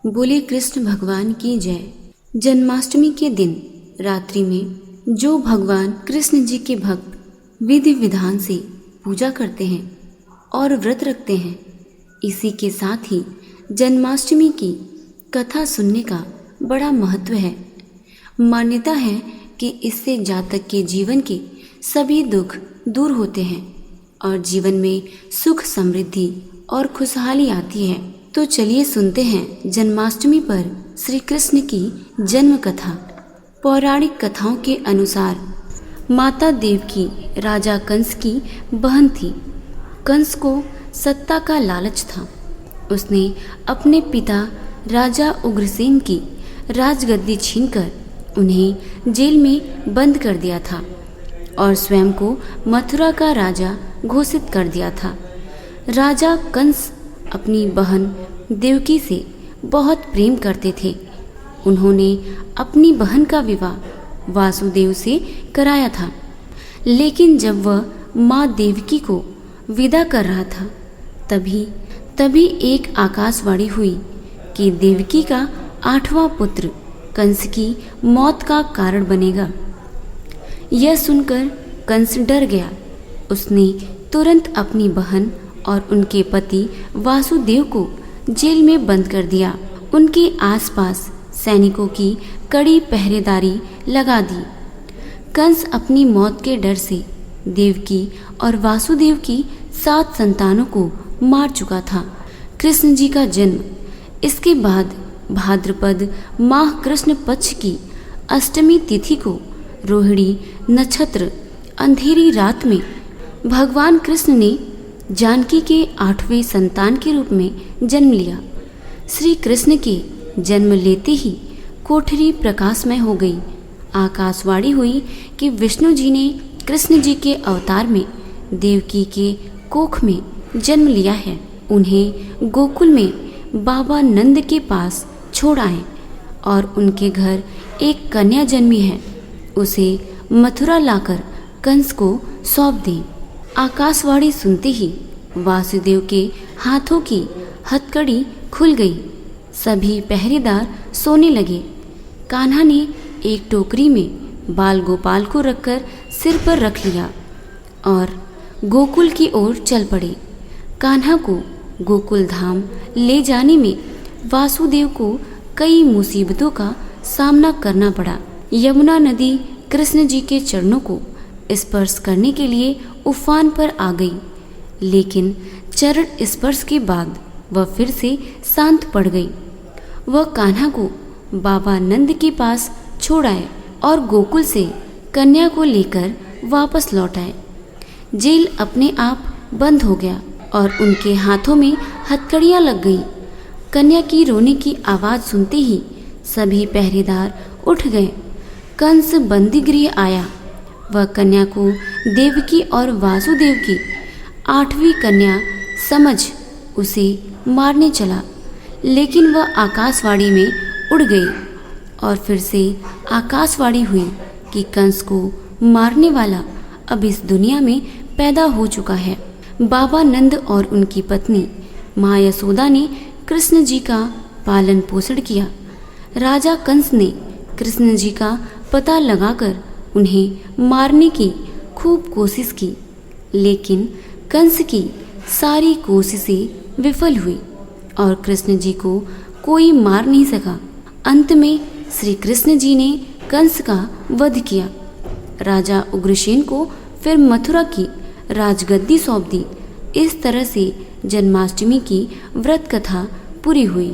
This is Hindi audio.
बोले कृष्ण भगवान की जय। जन्माष्टमी के दिन रात्रि में जो भगवान कृष्ण जी के भक्त विधि विधान से पूजा करते हैं और व्रत रखते हैं, इसी के साथ ही जन्माष्टमी की कथा सुनने का बड़ा महत्व है। मान्यता है कि इससे जातक के जीवन के सभी दुख दूर होते हैं और जीवन में सुख समृद्धि और खुशहाली आती है। तो चलिए सुनते हैं जन्माष्टमी पर श्री कृष्ण की जन्म कथा। पौराणिक कथाओं के अनुसार माता देवकी राजा कंस की बहन थी। कंस को सत्ता का लालच था। उसने अपने पिता राजा उग्रसेन की राजगद्दी छीनकर उन्हें जेल में बंद कर दिया था और स्वयं को मथुरा का राजा घोषित कर दिया था। राजा कंस अपनी बहन देवकी से बहुत प्रेम करते थे। उन्होंने अपनी बहन का विवाह वासुदेव से कराया था, लेकिन जब वह माँ देवकी को विदा कर रहा था तभी एक आकाशवाणी हुई कि देवकी का 8वां पुत्र कंस की मौत का कारण बनेगा। यह सुनकर कंस डर गया। उसने तुरंत अपनी बहन और उनके पति वासुदेव को जेल में बंद कर दिया। उनके आसपास सैनिकों की कड़ी पहरेदारी लगा दी। कंस अपनी मौत के डर से देवकी और वासुदेव की 7 संतानों को मार चुका था। कृष्ण जी का जन्म। इसके बाद भाद्रपद माह कृष्ण पक्ष की अष्टमी तिथि को रोहिणी नक्षत्र अंधेरी रात में भगवान कृष्ण ने जानकी के 8वें संतान के रूप में जन्म लिया। श्री कृष्ण के जन्म लेते ही कोठरी प्रकाशमय हो गई। आकाशवाणी हुई कि विष्णु जी ने कृष्ण जी के अवतार में देवकी के कोख में जन्म लिया है। उन्हें गोकुल में बाबा नंद के पास छोड़ आए और उनके घर एक कन्या जन्मी है। उसे मथुरा लाकर कंस को सौंप दें। आकाशवाणी सुनते ही वासुदेव के हाथों की हथकड़ी खुल गई। सभी पहरेदार सोने लगे। कान्हा ने एक टोकरी में बाल गोपाल को रखकर सिर पर रख लिया और गोकुल की ओर चल पड़े। कान्हा को गोकुल धाम ले जाने में वासुदेव को कई मुसीबतों का सामना करना पड़ा। यमुना नदी कृष्ण जी के चरणों को स्पर्श करने के लिए उफान पर आ गई, लेकिन चरण स्पर्श के बाद वह फिर से शांत पड़ गई। वह कान्हा को बाबा नंद के पास छोड़ आए और गोकुल से कन्या को लेकर वापस लौट आए। जेल अपने आप बंद हो गया और उनके हाथों में हथकड़ियां लग गई। कन्या की रोने की आवाज़ सुनते ही सभी पहरेदार उठ गए। कंस बंदीगृह आया। वह कन्या को देवकी और वासुदेव की 8वीं कन्या समझ उसे मारने चला, लेकिन वह आकाशवाणी में उड़ गई और फिर से आकाशवाणी हुई कि कंस को मारने वाला अब इस दुनिया में पैदा हो चुका है। बाबा नंद और उनकी पत्नी माँ यशोदा ने कृष्ण जी का पालन पोषण किया। राजा कंस ने कृष्ण जी का पता लगाकर उन्हें मारने की खूब कोशिश की, लेकिन कंस की सारी कोशिशें विफल हुई और कृष्ण जी को कोई मार नहीं सका। अंत में श्री कृष्ण जी ने कंस का वध किया। राजा उग्रसेन को फिर मथुरा की राजगद्दी सौंप दी। इस तरह से जन्माष्टमी की व्रत कथा पूरी हुई।